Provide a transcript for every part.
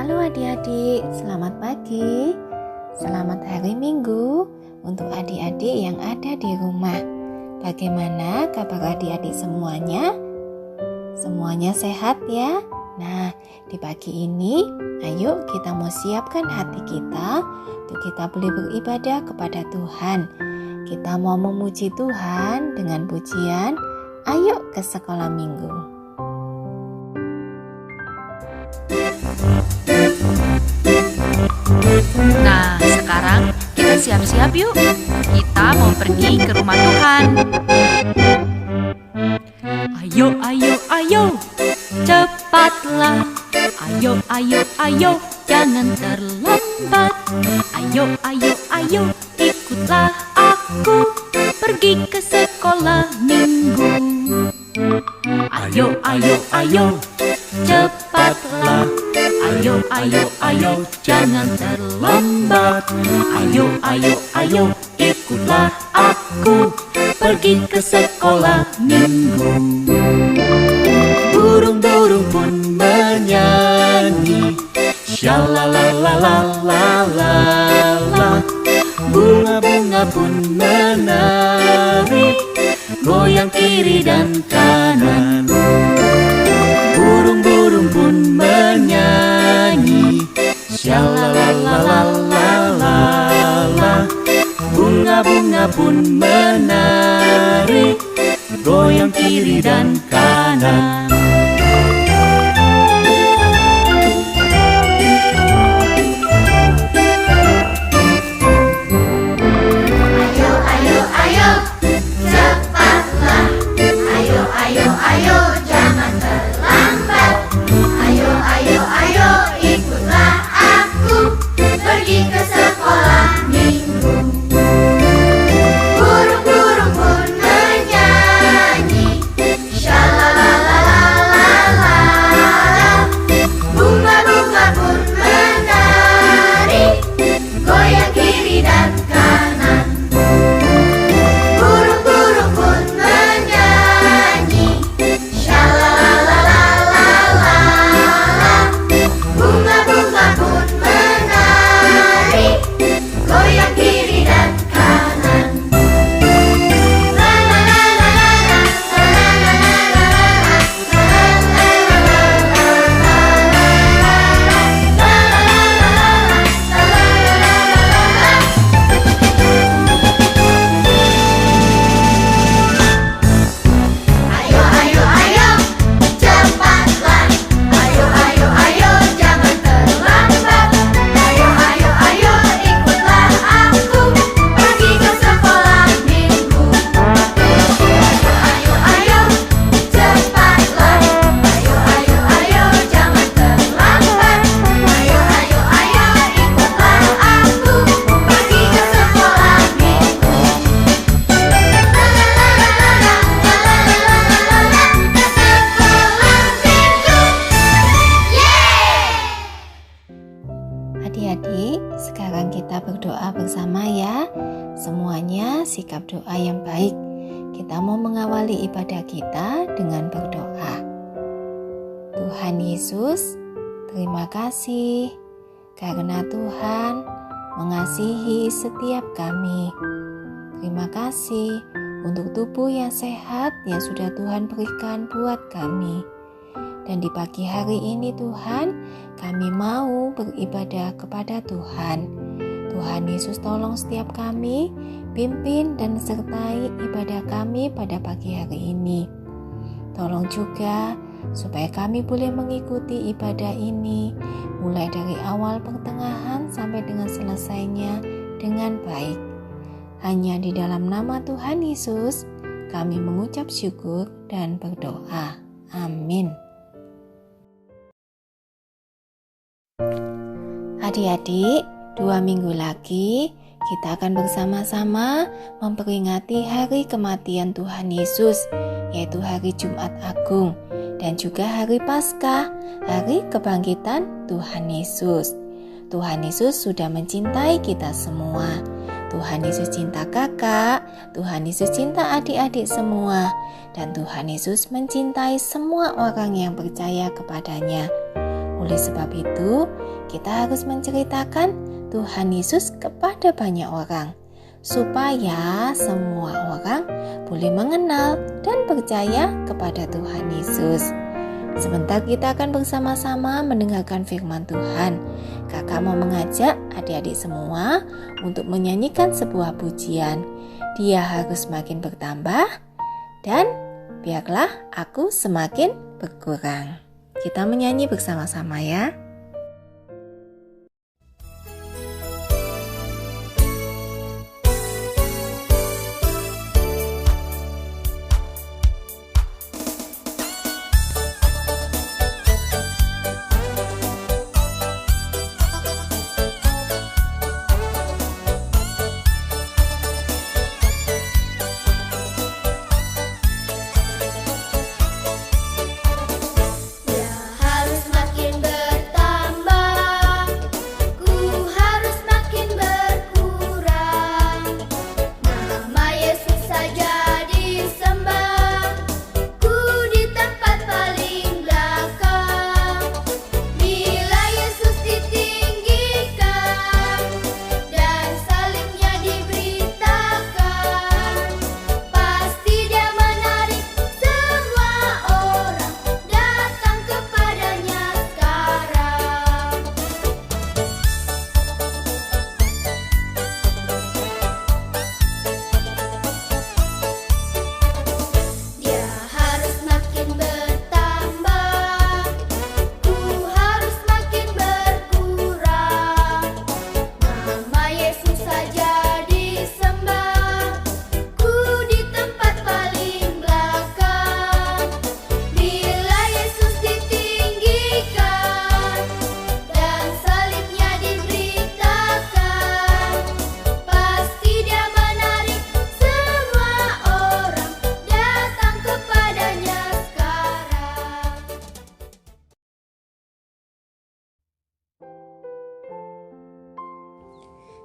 Halo adik-adik, selamat pagi. Selamat hari Minggu untuk adik-adik yang ada di rumah. Bagaimana kabar adik-adik semuanya? Semuanya sehat ya? Nah, di pagi ini, ayo kita mau siapkan hati kita untuk kita boleh beribadah kepada Tuhan. Kita mau memuji Tuhan dengan pujian, ayo ke sekolah minggu. Nah, sekarang kita siap-siap yuk. Kita mau pergi ke rumah Tuhan. Ayo, ayo, ayo, cepatlah. Ayo, ayo, ayo, jangan terlambat. Ayo, ayo, ayo, ikutlah aku pergi ke sekolah minggu. Ayo, ayo, ayo, cepatlah. Ayo, ayo, ayo, jangan terlambat. Ayo, ayo, ayo, ikutlah aku pergi ke sekolah minggu. Burung-burung pun menyanyi, shalalalalala. Bunga-bunga pun menari, goyang kiri dan kanan. Burung-burung pun menyanyi, shalalalalala. Bunga-bunga pun menari, goyang kiri dan kanan. Adik-adik, sekarang kita berdoa bersama ya. Semuanya sikap doa yang baik. Kita mau mengawali ibadah kita dengan berdoa. Tuhan Yesus, terima kasih karena Tuhan mengasihi setiap kami. Terima kasih untuk tubuh yang sehat yang sudah Tuhan berikan buat kami. Dan di pagi hari ini Tuhan, kami mau beribadah kepada Tuhan. Tuhan Yesus tolong setiap kami, pimpin dan sertai ibadah kami pada pagi hari ini. Tolong juga supaya kami boleh mengikuti ibadah ini, mulai dari awal pertengahan sampai dengan selesainya dengan baik. Hanya di dalam nama Tuhan Yesus, kami mengucap syukur dan berdoa. Amin. Adik-adik, 2 minggu lagi kita akan bersama-sama memperingati hari kematian Tuhan Yesus, yaitu hari Jumat Agung, dan juga hari Paskah, hari kebangkitan Tuhan Yesus. Tuhan Yesus sudah mencintai kita semua. Tuhan Yesus cinta kakak, Tuhan Yesus cinta adik-adik semua, dan Tuhan Yesus mencintai semua orang yang percaya kepadanya. Oleh sebab itu, kita harus menceritakan Tuhan Yesus kepada banyak orang, supaya semua orang boleh mengenal dan percaya kepada Tuhan Yesus. Sebentar kita akan bersama-sama mendengarkan firman Tuhan. Kakak mau mengajak adik-adik semua untuk menyanyikan sebuah pujian. Dia harus semakin bertambah dan biarlah aku semakin berkurang. Kita menyanyi bersama-sama ya.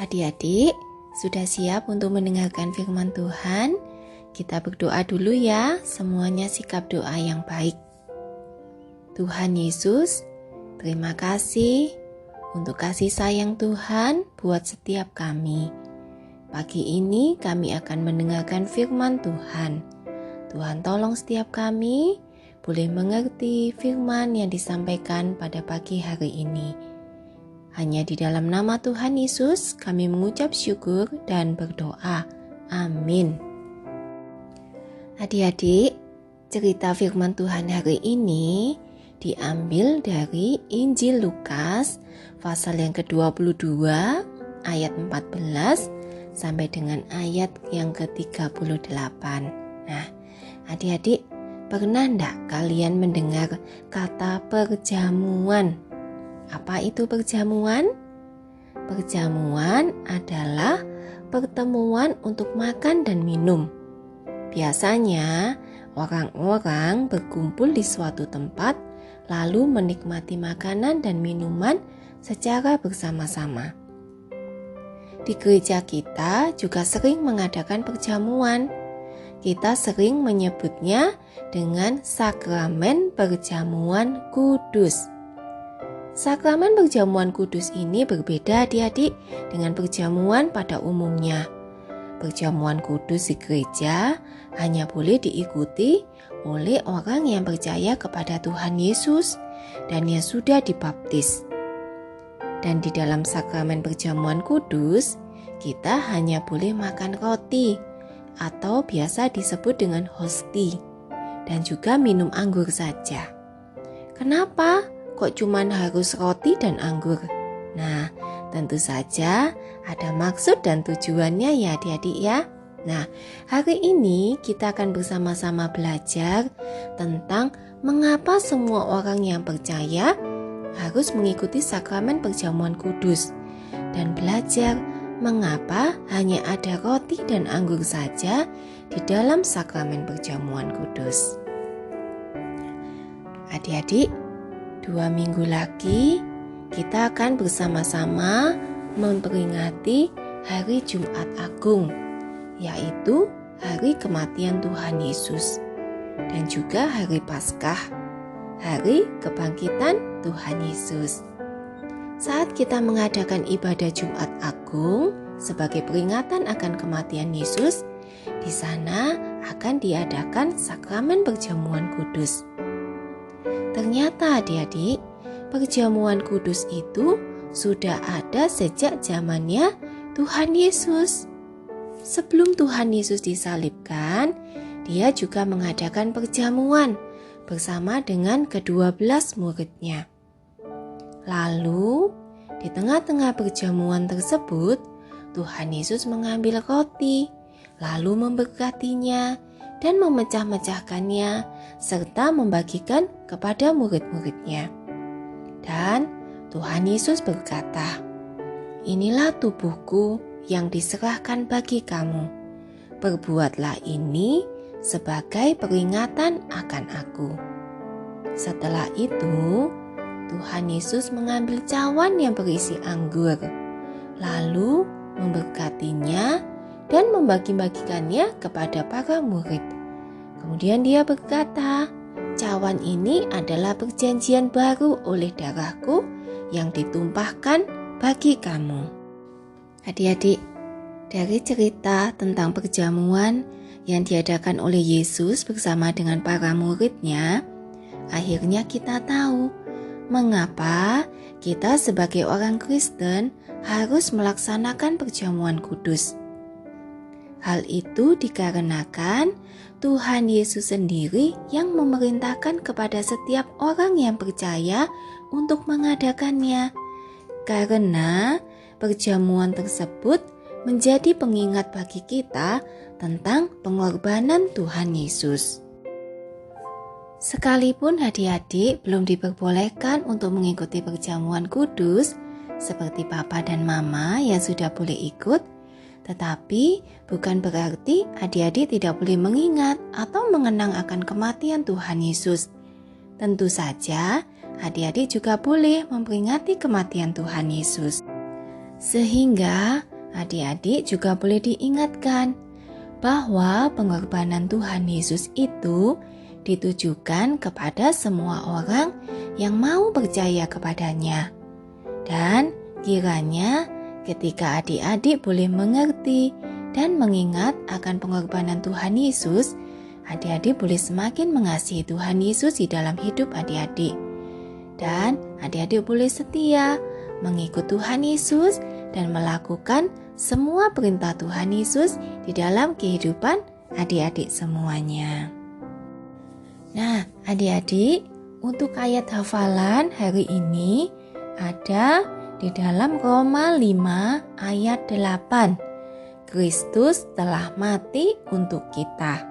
Adik-adik, sudah siap untuk mendengarkan firman Tuhan? Kita berdoa dulu ya, semuanya sikap doa yang baik. Tuhan Yesus, terima kasih untuk kasih sayang Tuhan buat setiap kami. Pagi ini kami akan mendengarkan firman Tuhan. Tuhan tolong setiap kami boleh mengerti firman yang disampaikan pada pagi hari ini. Hanya di dalam nama Tuhan Yesus kami mengucap syukur dan berdoa. Amin. Adik-adik, cerita firman Tuhan hari ini diambil dari Injil Lukas pasal yang ke-22 ayat 14 sampai dengan ayat yang ke-38. Nah, adik-adik, pernah enggak kalian mendengar kata perjamuan? Apa itu perjamuan? Perjamuan adalah pertemuan untuk makan dan minum. Biasanya orang-orang berkumpul di suatu tempat lalu menikmati makanan dan minuman secara bersama-sama. Di gereja kita juga sering mengadakan perjamuan. Kita sering menyebutnya dengan sakramen perjamuan kudus. Sakramen perjamuan kudus ini berbeda adik-adik dengan perjamuan pada umumnya. Perjamuan kudus di gereja hanya boleh diikuti oleh orang yang percaya kepada Tuhan Yesus dan yang sudah dibaptis. Dan di dalam sakramen perjamuan kudus, kita hanya boleh makan roti atau biasa disebut dengan hosti dan juga minum anggur saja. Kenapa? Kok cuman harus roti dan anggur? Nah, tentu saja ada maksud dan tujuannya ya adik-adik ya. Nah, hari ini kita akan bersama-sama belajar tentang mengapa semua orang yang percaya harus mengikuti sakramen perjamuan kudus dan belajar mengapa hanya ada roti dan anggur saja di dalam sakramen perjamuan kudus. Adik-adik, 2 minggu lagi kita akan bersama-sama memperingati Hari Jumat Agung, yaitu hari kematian Tuhan Yesus, dan juga Hari Paskah, hari kebangkitan Tuhan Yesus. Saat kita mengadakan ibadah Jumat Agung sebagai peringatan akan kematian Yesus, di sana akan diadakan sakramen perjamuan kudus. Ternyata adik-adik, perjamuan kudus itu sudah ada sejak zamannya Tuhan Yesus. Sebelum Tuhan Yesus disalibkan, dia juga mengadakan perjamuan bersama dengan ke-12 muridnya. Lalu, di tengah-tengah perjamuan tersebut, Tuhan Yesus mengambil roti, lalu memberkatinya dan memecah-mecahkannya, serta membagikan kepada murid-muridnya. Dan Tuhan Yesus berkata, "Inilah tubuhku yang diserahkan bagi kamu. Perbuatlah ini sebagai peringatan akan aku." Setelah itu, Tuhan Yesus mengambil cawan yang berisi anggur, lalu memberkatinya dan membagi-bagikannya kepada para murid. Kemudian dia berkata, "Cawan ini adalah perjanjian baru oleh darahku yang ditumpahkan bagi kamu." Adik-adik, dari cerita tentang perjamuan yang diadakan oleh Yesus bersama dengan para muridnya, akhirnya kita tahu mengapa kita sebagai orang Kristen harus melaksanakan perjamuan kudus. Hal itu dikarenakan Tuhan Yesus sendiri yang memerintahkan kepada setiap orang yang percaya untuk mengadakannya. Karena perjamuan tersebut menjadi pengingat bagi kita tentang pengorbanan Tuhan Yesus. Sekalipun adik-adik belum diperbolehkan untuk mengikuti perjamuan kudus seperti papa dan mama yang sudah boleh ikut, tetapi bukan berarti adik-adik tidak boleh mengingat atau mengenang akan kematian Tuhan Yesus. Tentu saja adik-adik juga boleh memperingati kematian Tuhan Yesus. Sehingga adik-adik juga boleh diingatkan bahwa pengorbanan Tuhan Yesus itu ditujukan kepada semua orang yang mau percaya kepadanya. Dan kiranya ketika adik-adik boleh mengerti dan mengingat akan pengorbanan Tuhan Yesus, adik-adik boleh semakin mengasihi Tuhan Yesus di dalam hidup adik-adik. Dan adik-adik boleh setia mengikut Tuhan Yesus dan melakukan semua perintah Tuhan Yesus di dalam kehidupan adik-adik semuanya. Nah, adik-adik, untuk ayat hafalan hari ini ada di dalam Roma 5 ayat 8. Kristus telah mati untuk kita.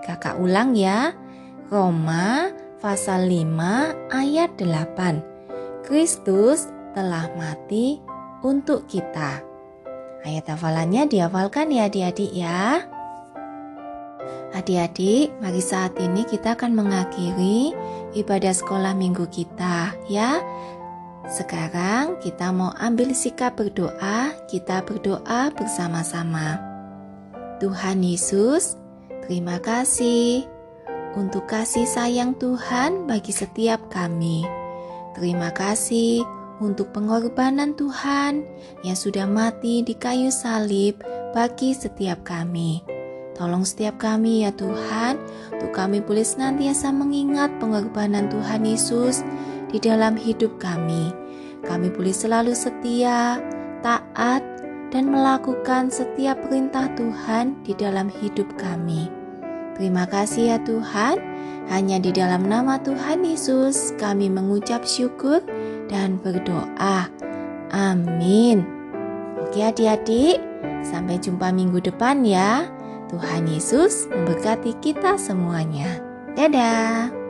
Kakak ulang ya. Roma pasal 5 ayat 8. Kristus telah mati untuk kita. Ayat hafalannya dihafalkan ya adik-adik ya. Adik-adik, mari saat ini kita akan mengakhiri ibadah sekolah minggu kita ya. Sekarang kita mau ambil sikap berdoa, kita berdoa bersama-sama. Tuhan Yesus, terima kasih untuk kasih sayang Tuhan bagi setiap kami. Terima kasih untuk pengorbanan Tuhan yang sudah mati di kayu salib bagi setiap kami. Tolong setiap kami ya Tuhan, untuk kami boleh senantiasa mengingat pengorbanan Tuhan Yesus di dalam hidup kami. Kami boleh selalu setia, taat, dan melakukan setiap perintah Tuhan di dalam hidup kami. Terima kasih ya Tuhan, hanya di dalam nama Tuhan Yesus kami mengucap syukur dan berdoa. Amin. Oke adik-adik, sampai jumpa minggu depan ya. Tuhan Yesus memberkati kita semuanya. Dadah.